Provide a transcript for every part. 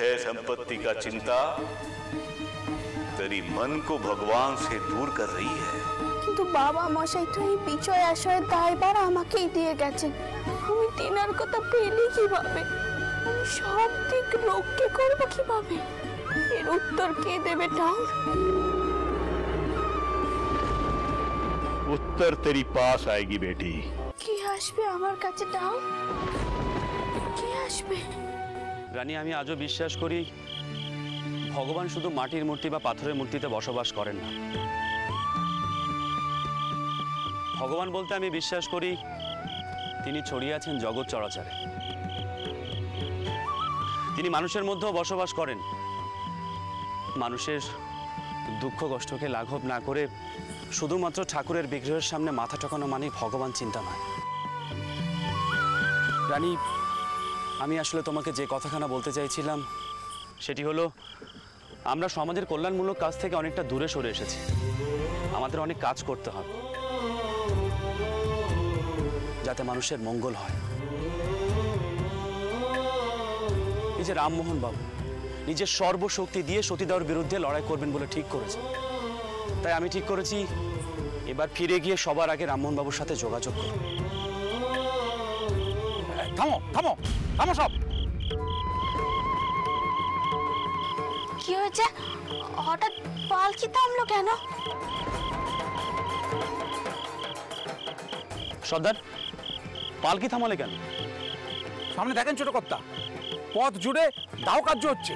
क्षय संपत्ति का चिंता तेरी मन को भगवान से दूर कर रही है। কিন্তু বাবা মশাই তো এই বিজয় আশয়ের দায়ভার আমাকেই দিয়ে গেছেন। আমি তিনার কথা পেলি কিভাবে? আমি সব দিক রক্ষে করব কিভাবে? এর উত্তর কে দেবে ঠাকুর? उत्तर तेरी पास आएगी बेटी। কে আসবে আমার কাছে ঠাকুর? কে আসবে? রানী, আমি আজও বিশ্বাস করি ভগবান শুধু মাটির মূর্তি বা পাথরের মূর্তিতে বসবাস করেন না। ভগবান বলতে আমি বিশ্বাস করি তিনি ছড়িয়ে আছেন জগৎ চরাচরে। তিনি মানুষের মধ্যেও বসবাস করেন। মানুষের দুঃখ কষ্টকে লাঘব না করে শুধুমাত্র ঠাকুরের বিগ্রহের সামনে মাথা ঠকানো মানে ভগবান চিন্তা নয়। রানী, আমি আসলে তোমাকে যে কথাখানা বলতে চাইছিলাম সেটি হলো, আমরা সমাজের কল্যাণমূলক কাজ থেকে অনেকটা দূরে সরে এসেছি। আমাদের অনেক কাজ করতে হবে যাতে মানুষের মঙ্গল হয়। এই যে রামমোহন বাবু নিজের সর্বশক্তি দিয়ে সতীদাহর বিরুদ্ধে লড়াই করবেন বলে ঠিক করেছেন, তাই আমি ঠিক করেছি এবার ফিরে গিয়ে সবার আগে রামমোহন বাবুর সাথে যোগাযোগ করব। থামো থামো থামো সব। কি হয়েছে? হঠাৎ পালকি থামলো কেন? সর্দার, পালকি থামালে কেন? সামনে দেখেন ছোট কর্তা, পথ জুড়ে দাহ কার্য হচ্ছে।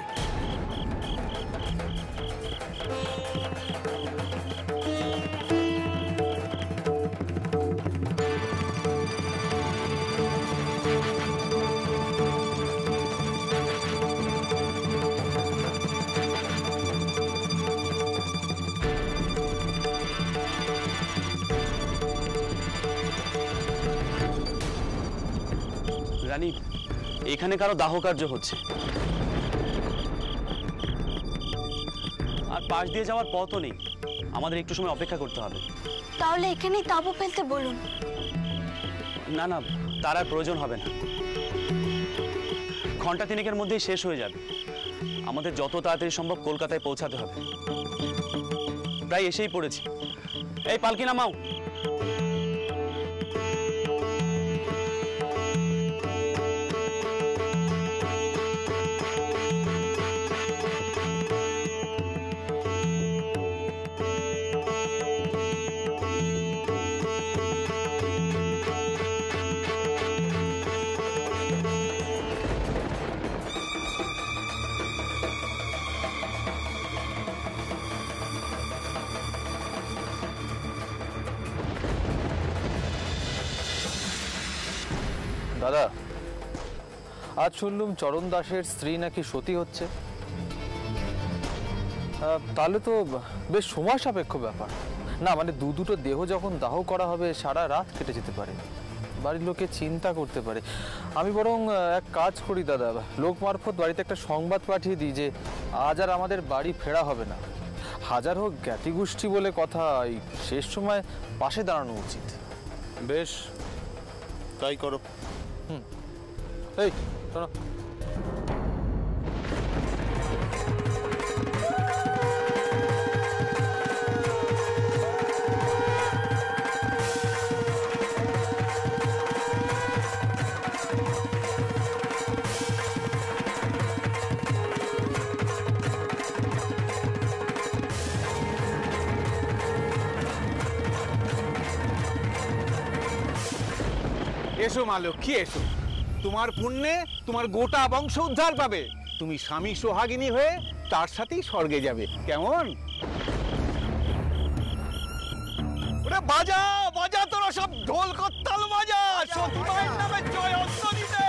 রানী, এখানে কারো দাহ কার্য হচ্ছে, আর পাশ দিয়ে যাওয়ার পথও নেই। আমাদের একটু সময় অপেক্ষা করতে হবে। তাহলে এখানেই তাঁবু ফেলতে বলুন। না না, তার আর প্রয়োজন হবে না। ঘন্টা তিনেকের মধ্যেই শেষ হয়ে যাবে। আমাদের যত তাড়াতাড়ি সম্ভব কলকাতায় পৌঁছাতে হবে। প্রায় এসেই পড়েছি। এই পালকি নামাও। দাদা, আজ শুনলুম চরণ দাসের স্ত্রী নাকি সতী হচ্ছে। তাহলে তো বেশ সময় সাপেক্ষ ব্যাপার। না মানে দুটো দেহ যখন দাহ করা হবে সারা রাত কেটে যেতে পারে, বাড়ির লোকে চিন্তা করতে পারে। আমি বরং এক কাজ করি দাদা, লোক মারফত বাড়িতে একটা সংবাদ পাঠিয়ে দিই যে আজ আর আমাদের বাড়ি ফেরা হবে না। হাজার হোক জ্ঞাতি গোষ্ঠী বলে কথা, এই শেষ সময় পাশে দাঁড়ানো উচিত। বেশ, তাই করো। এই শোনো, এসো মা লক্ষ্মী, এসো। তোমার পুণ্যে তোমার গোটা বংশ উদ্ধার পাবে। তুমি স্বামী সোহাগিনী হয়ে তার সাথেই স্বর্গে যাবে। কেমন? ওরে বাজা বাজা, তোরা সব ঢোল করতাল বাজা, সতী মায়ের নামে জয় অস্ত্র দিতে।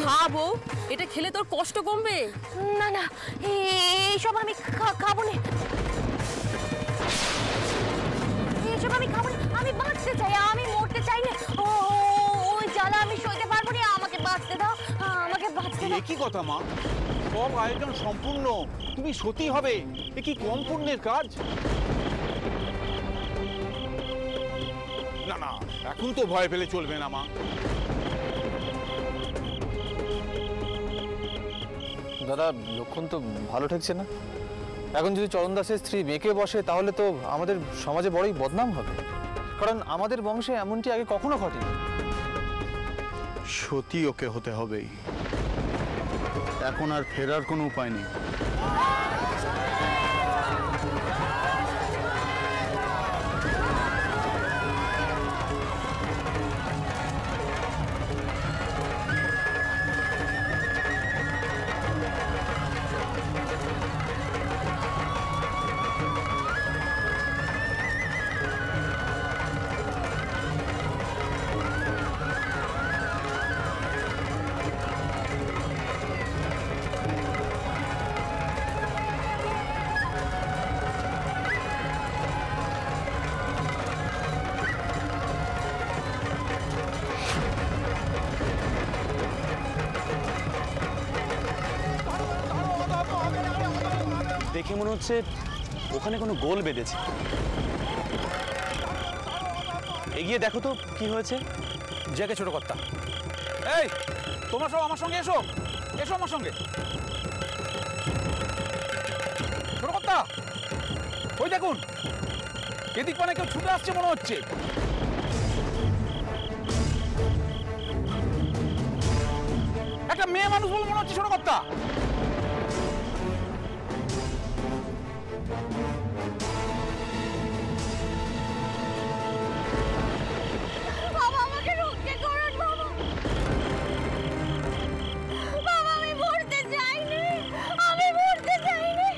খাবো এটা খেলে তোর কষ্ট কমবে। না না, এইসব আমি খাবো না, এইসব আমি খাবো না। আমি বাঁচতে চাই, আমি মরতে চাই না। ওই জ্বালা আমি সইতে পারবো না, আমাকে বাঁচতে দাও, আমাকে বাঁচতে দাও। কি কথা মা, সব আয়োজন সম্পূর্ণ, তুমি সতী হবে, এ কি কম পুণ্যের কাজ? না না, এখন তো ভয় পেলে চলবে না মা। দাদা, লক্ষণ তো ভালো ঠেকছে না। এখন যদি চরণ দাসের স্ত্রী মেয়েকে বসে তাহলে তো আমাদের সমাজে বড়ই বদনাম হবে, কারণ আমাদের বংশে এমনটি আগে কখনো ঘটেনি। সতী ওকে হতে হবেই, এখন আর ফেরার কোনো উপায় নেই। দেখে মনে হচ্ছে ওখানে কোনো গোল বেঁধেছে। এগিয়ে দেখো তো কি হয়েছে। জেগে ছোট কর্তা, এই তোমরা সব আমার সঙ্গে এসো, এসো আমার সঙ্গে। ছোট কর্তা, ওই দেখুন, এদিক মানে কেউ ছুটে আসছে মনে হচ্ছে। একটা মেয়ে মানুষ বলে মনে হচ্ছে ছোট কর্তা। বাবা, আমাকে রক্ষা করুন বাবা। বাবা, আমি মরতে চাইনি, আমি মরতে চাইনি।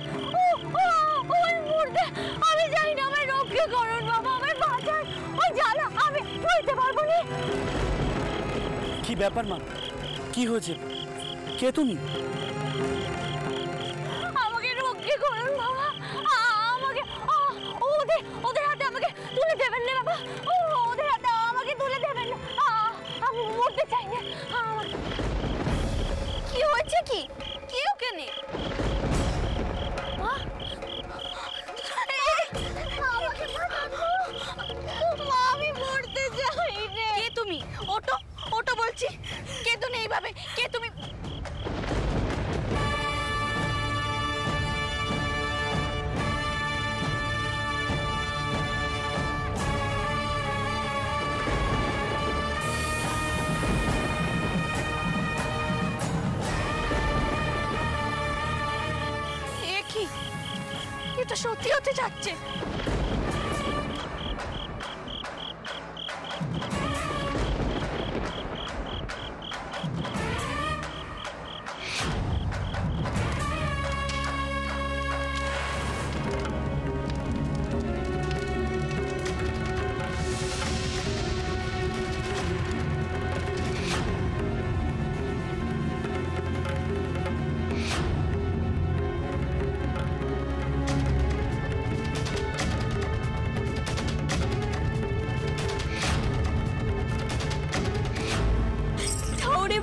ওই মরতে আমি চাই না, আমায় রক্ষা করুন বাবা, আমায় বাঁচান। ওই জ্বালা আমি সইতে পারবো না। কি ব্যাপার মা, কি হয়েছে, কে তুমি? আমাকে রক্ষা করুন বাবা, আমাকে ওদের হাতে আমাকে তুলে দেবেন না বাবা, ওদের হাতে আমাকে তুলে দেবেন না, আমি মরতে চাই না। কি হয়েছে, কি কে ওখানে? আমি মরতে চাই না। কে তুমি? ওটো ওটো বলছি, কে তুমি এইভাবে, কে তুমি? এটা সত্যি হতে যাচ্ছে।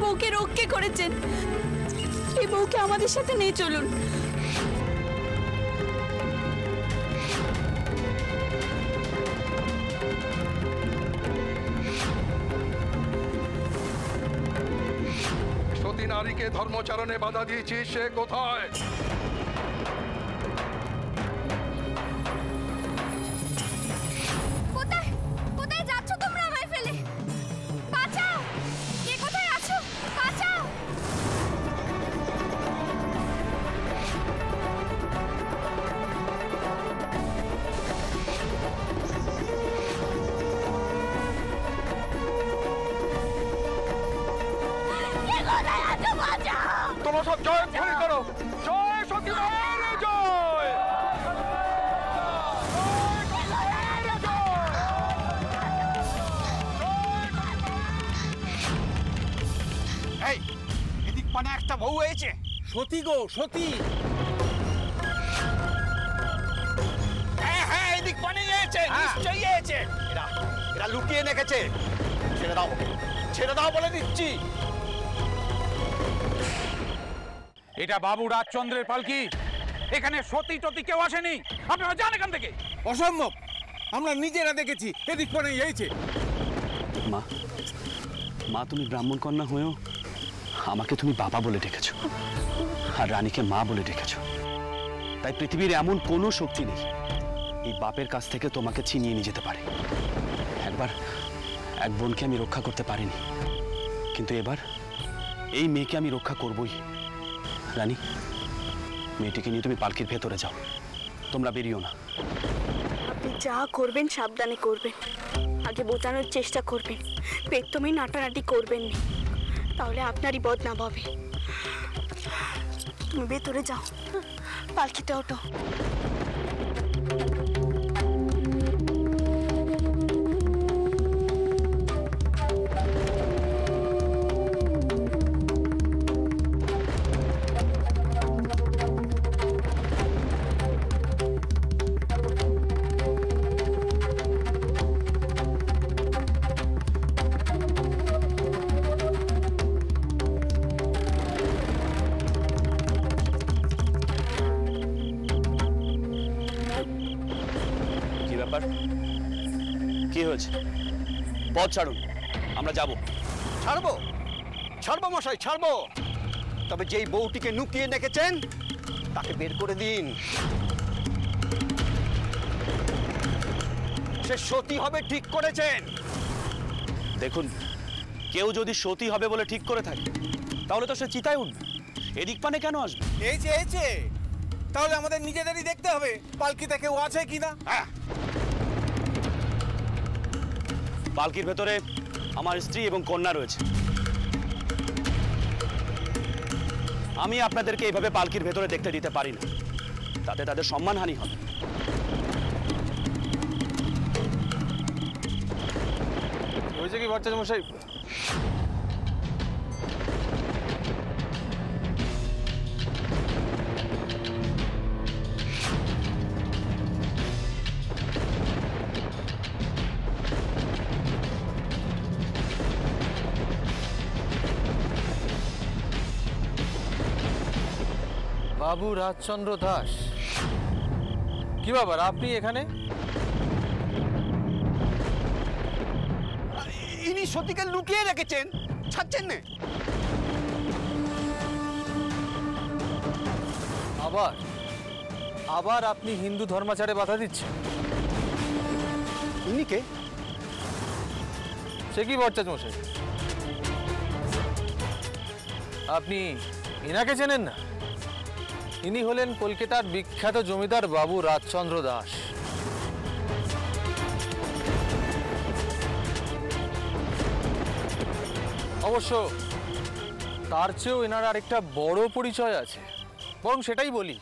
বউকে রক্ষা করেছেন, এই বউকে আমাদের সাথে নিয়ে চলুন। সতী নারীকে ধর্মচারণে বাধা দিয়েছিস, সে কোথায়? কোথায় কোথায় যাচ্ছ তোমরা আমায় ফেলে? বাঁচাও, কে কোথায় আছো? বাঁচাও। কে কোথায় আছো? বাঁচাও। তোমরা সব জয় ধ্বনি করো, জয় সতী নারায়ণের জয়। এই এদিক পানে একটা বউ হয়েছে। সতী গো, সতী। হ্যাঁ হ্যাঁ, এদিক পানে এসেছে, নিশ্চয়ই এসেছে। এরা লুকিয়ে রেখেছে। ছেড়ে দাও, ছেড়ে দাও বলে দিচ্ছি। এটা বাবু রাজচন্দ্রের পালকি। এখানে সতী টতী কেউ আসেনি। আপনারা যান এখান থেকে। অসম্ভব, আমরা নিজেরা দেখেছি এদিক পানে হয়েছে। মা, মা তুমি ব্রাহ্মণ কন্যা হয়েও আমাকে তুমি বাবা বলে ডেকেছো আর রানীকে মা বলে ডেকেছো। তাই পৃথিবীর এমন কোনো শক্তি নেই এই বাপের কাছ থেকে তোমাকে ছিনিয়ে নিয়ে যেতে পারে। একবার এক বোনকে আমি রক্ষা করতে পারিনি, কিন্তু এবার এই মেয়েকে আমি রক্ষা করবই। রানী, মেয়েটিকে নিয়ে তুমি পালকির ভেতরে যাও, তোমরা বেরিও না। আপনি যা করবেন সাবধানে করবেন, আগে বোঝানোর চেষ্টা করবেন, পেট্টমি নাটানাটি করবেন না, তাহলে আপনারই বদনাম হবে। তুমি ভেতরে যাও, পালকিতে ওঠো। কি হয়েছে? পথ ছাড়ুন, আমরা যাব। ছাড়বো, ছাড়বো মশাই, ছাড়বো। তবে যেই বউটিকে লুকিয়ে রেখেছেন তাকে বের করে দিন। সে সতী হবে ঠিক করেছেন। দেখুন, কেউ যদি সতী হবে বলে ঠিক করে থাকে তাহলে তো সে চিতায় উঠবে, এদিক পানে কেন আসবে? এইছে, তাহলে আমাদের নিজেদেরই দেখতে হবে পালকিতে কেউ আছে কিনা। পালকির ভেতরে আমার স্ত্রী এবং কন্যা রয়েছে। আমি আপনাদেরকে এইভাবে পালকির ভেতরে দেখতে দিতে পারি না, তাতে তাদের সম্মানহানি হবে। হয়েছে কি ভট্টাচার্য মশাই? বাবু রাজচন্দ্র দাস, কি ব্যাপার আপনি এখানে? ইনি সতীকে লুকিয়ে রেখেছেন, ছাড়ছেন না। আবার আবার আপনি হিন্দু ধর্মাচারে বাধা দিচ্ছেন? ইনি কে? সে কি ভট্টাচার্য মশাই, আপনি ইনাকে চেনেন না? ইনি হলেন কলকাতার বিখ্যাত জমিদার বাবু রাজচন্দ্র দাস। অবশ্য তার চেয়েও এনার আরেকটা বড় পরিচয় আছে, বরং সেটাই বলি।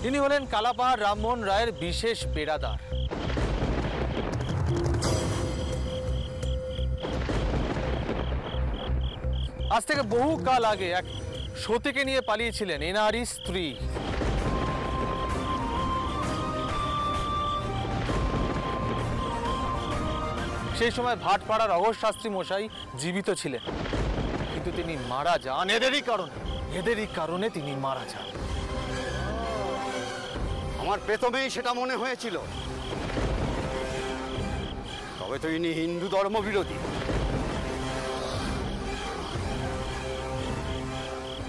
ইনি হলেন কালাপাহাড় রামমোহন রায়ের বিশেষ পেরাদার। আজ থেকে বহু কাল আগে এক সতীকে নিয়ে পালিয়েছিলেন এনারই স্ত্রী। সেই সময় ভাটপাড়ার অঘোষ শাস্ত্রী মশাই জীবিত ছিলেন, কিন্তু তিনি মারা যান এদেরই কারণে তিনি মারা যান। আমার প্রথমেই সেটা মনে হয়েছিল। তবে তো ইনি হিন্দু ধর্ম বিরোধী।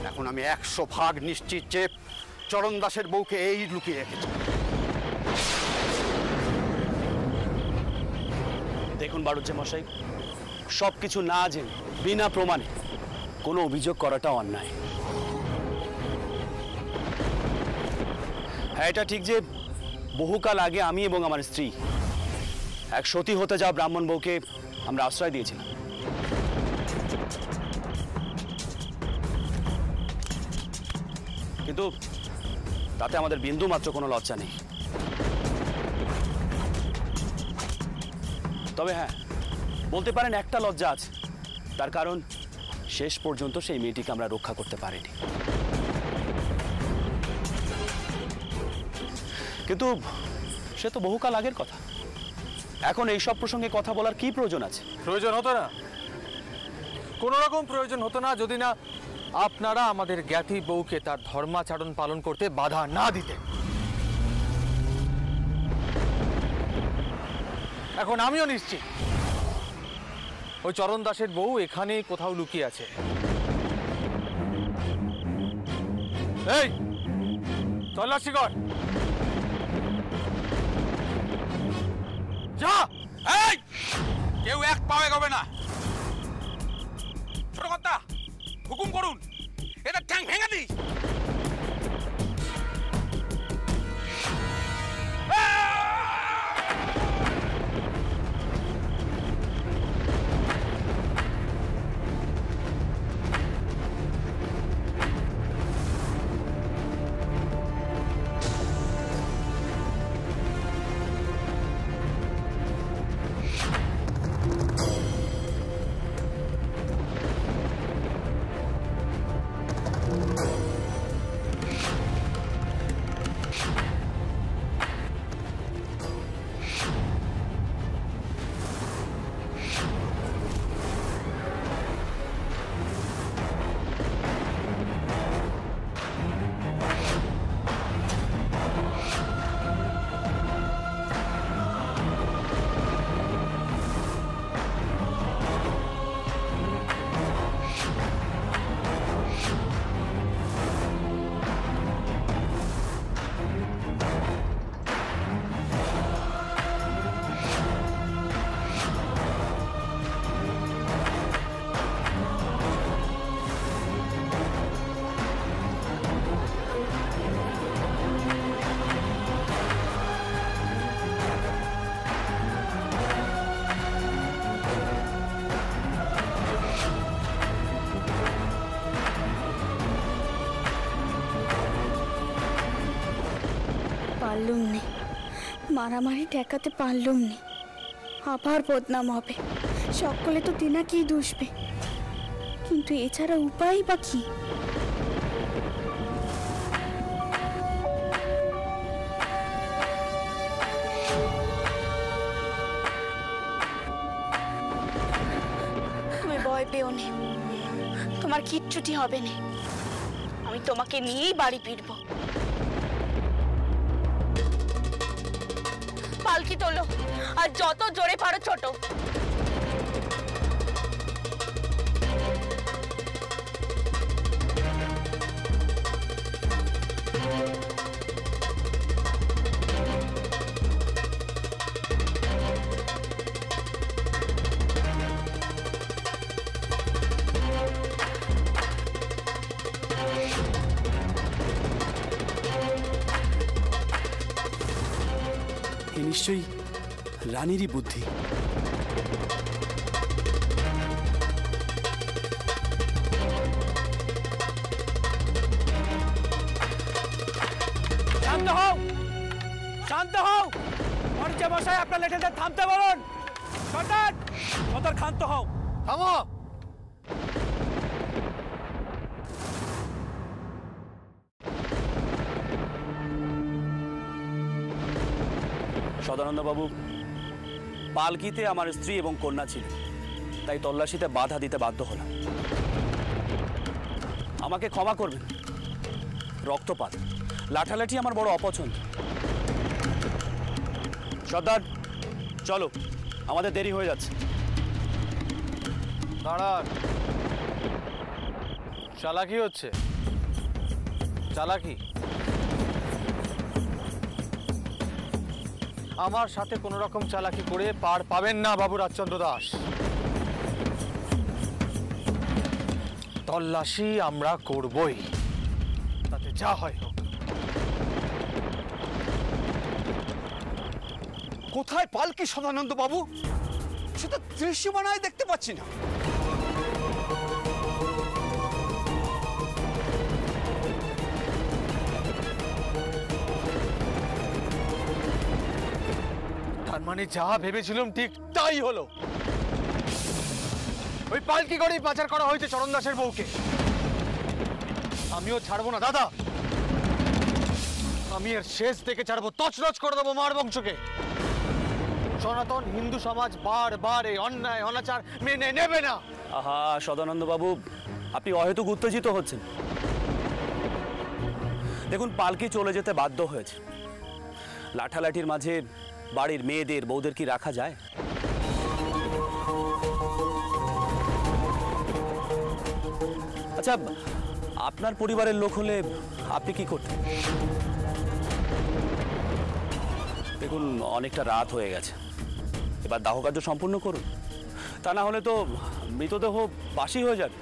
এখন আমি 100% নিশ্চিত যে চরণ দাসের বউকে এই লুকিয়ে রেখেছে। দেখুন বাড়ুজ্জে মশাই, সব কিছু না জেনে বিনা প্রমাণে কোনো অভিযোগ করাটা অন্যায়। হ্যাঁ, এটা ঠিক যে বহুকাল আগে আমি এবং আমার স্ত্রী এক সতী হতে যাওয়া ব্রাহ্মণ বউকে আমরা আশ্রয় দিয়েছিলাম। কিন্তু তাতে আমাদের বিন্দু মাত্র কোনো লজ্জা নেই। তবে হ্যাঁ, বলতে পারেন একটা লজ্জা আছে, তার কারণ শেষ পর্যন্ত সেই মেয়েটিকে আমরা রক্ষা করতে পারিনি। কিন্তু সে তো বহুকাল আগের কথা। এখন এইসব প্রসঙ্গে কথা বলার কি প্রয়োজন আছে? প্রয়োজন হতো না, কোনো রকম প্রয়োজন হতো না যদি না আপনারা আমাদের জ্ঞাতি বউকে তার ধর্মাচরণ পালন করতে বাধা না দিতেন। এখন আমিও নিশ্চিত ওই চরণ দাসের বউ এখানেই কোথাও লুকিয়ে আছে। এই তল্লাশি কর, যা। এই কেউ এক পাও এগোবে না। ছোট কর্তা হুকুম করুন, এটা ঠ্যাং ভেঙে দিই। পারলুম নে, মারামারি ঠেকাতে পারলুম নে, আবার বদনাম হবে। সকলে তো তিনাকেই দুষবে, কিন্তু এছাড়া উপায় বা কি? তুমি ভয় পেও নে, তোমার কিচ্ছুটি হবে না। আমি তোমাকে নিয়েই বাড়ি ফিরবো। পালকি তোলো, আর যত জোরে পারো ছোট। এ নিশ্চয়ই রানীরই বুদ্ধি। শান্ত হও, শান্ত হও। মরিচে মশাই আপনার লেটেদের থামতে বলুন। সর্দার, সর্দার ক্ষান্ত হও। থামো। সদানন্দবাবু, পালকিতে আমার স্ত্রী এবং কন্যা ছিল, তাই তল্লাশিতে বাধা দিতে বাধ্য হলাম। আমাকে ক্ষমা করবেন। রক্তপাত, লাঠালাঠি আমার বড় অপছন্দ। সর্দার, চলো, আমাদের দেরি হয়ে যাচ্ছে। দাঁড়ান, চালাকি হচ্ছে, চালাকি। আমার সাথে কোনো রকম চালাকি করে পার পাবেন না বাবু রাজচন্দ্র দাস। তল্লাশি আমরা করবই, তাতে যা হয় হোক। কোথায় পালকি সদানন্দ বাবু? সেটা দৃশ্যমানায় দেখতে পাচ্ছি না। তার মানে যা ভেবেছিলাম ঠিক তাই হলো। ওই পালকি করেই পাচার করা হয়েছে চরণ দাসের বউকে। আমিও ছাড়বো না দাদা, আমি এর শেষ দেখে ছাড়বো, তছনছ করে দেবো মার বংশকে। সনাতন হিন্দু সমাজ বারবার এই অন্যায় অনাচার মেনে নেবে না। আহা সদানন্দ বাবু, আপনি অহেতুক উত্তেজিত হচ্ছেন। দেখুন, পালকি চলে যেতে বাধ্য হয়েছে, লাঠালাঠির মাঝে বাড়ির মেয়েদের বউদের কি রাখা যায়? আচ্ছা, আপনার পরিবারের লোক হলে আপনি কি করতেন? দেখুন, অনেকটা রাত হয়ে গেছে, এবার দাহ কার্য সম্পূর্ণ করুন, তা না হলে তো মৃতদেহ বাসি হয়ে যাবে।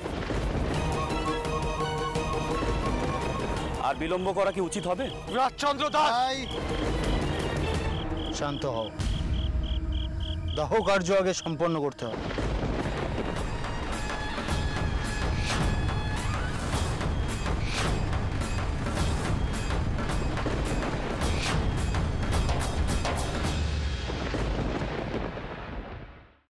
আর বিলম্ব করা কি উচিত হবে? রাজচন্দ্র দাস, শান্ত হও, দাহ কার্য আগে সম্পন্ন করতে হবে।